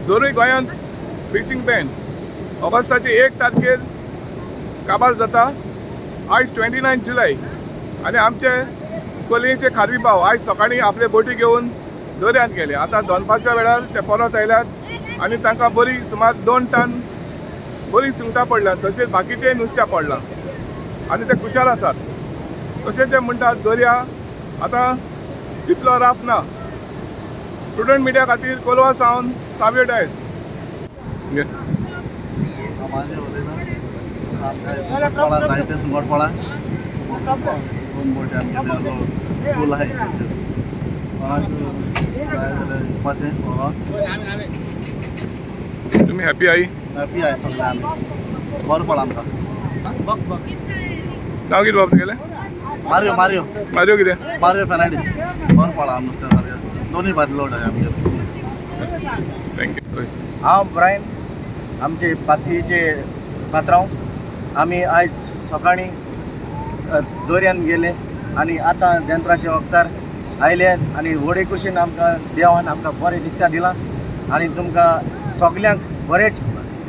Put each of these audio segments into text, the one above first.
जोरूय गोंयांत fishing ban ऑगस्टाचे 1 तारखेर काबार जाता. आयज 29 जुलय आनी आमचे कोलयेचे खारवी भाव आयज सकाळीं आपले बोटी घेवन दर्यांत गेले. आतां दनपारच्या वेळार ते परत आयल्यात आनी तांकां बरी सुमार 2 टन बरी सुंगटां पडल्यात. तशेंच बाकीचेय नुस्त्या पडलां आनी ते खुशाल आसात. तशेंच ते म्हणटात दर्या आतां तितलो राफ ना. प्रुडंट मिडिया खातीर कोलवा सावन साव्यो डायस. जायते सुंगट पळा 2 बोटी आमगे फूल आहाय तुमी हॅपी आई? हॅपी आहे सगळे आमी बरें पळा आमकां. नांव कितें बाबा तुगेलें? मारियो मारियो मारियो कितें? मारियो फेर्नांडीस. बरें पळा आमी नुस्तें सारकें दोनूय बाजू लोड आहे आमगे. थँक्यू. हांव ब्रायन आमचे पातयेचे पात्रांव. आमी आयज सकाळीं दर्यान गेले आनी आतां दनपारच्या वक्तार आयले आनी व्हडे कुशीन आमकां देवान आमकां बरें नुस्त्या दिलां आनी तुमकां सगल्यांक बरेंच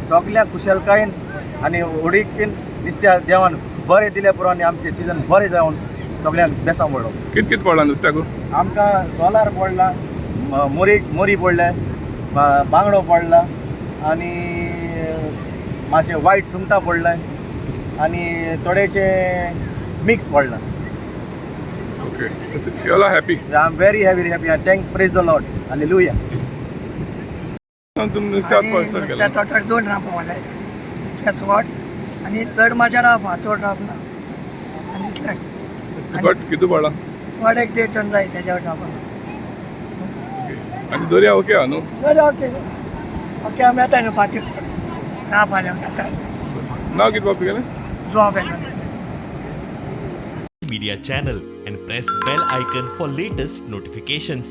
सगल्यांक खुशालकायेन आनी व्हडीकीन नुस्त्या देवान बरें दिले पुरो आनी आमचें सिजन बरें जावन सगल्यांक बेसांव पडलो. कितें कितें पडलां नुस्त्याक? आमकां सोलार पडला, मोरी पडले, बांगडो पडला आनी मातशे वायट सुंगटां पडले आनी थोडेशे मिक्स पडला. Okay, you are happy? I am very happy I thank praise the Lord. Hallelujah. तुमी नुस्त्या स्पॉन्सर केला? टोटल 2 राप वाले सुकट आनी चड माशा रावपा चड राप ना आनी इतलें. सुकट कितू पडला? वाड 1.5 टन जाय तेज्या रावपा. आनी दर्या ओके आहा न्हू? ओके ओके आमी येताय न्हू पाती राप आल्या येता. नांव कितें बाबा तुगेलें? Job analysis Media channel and press bell icon for latest notifications.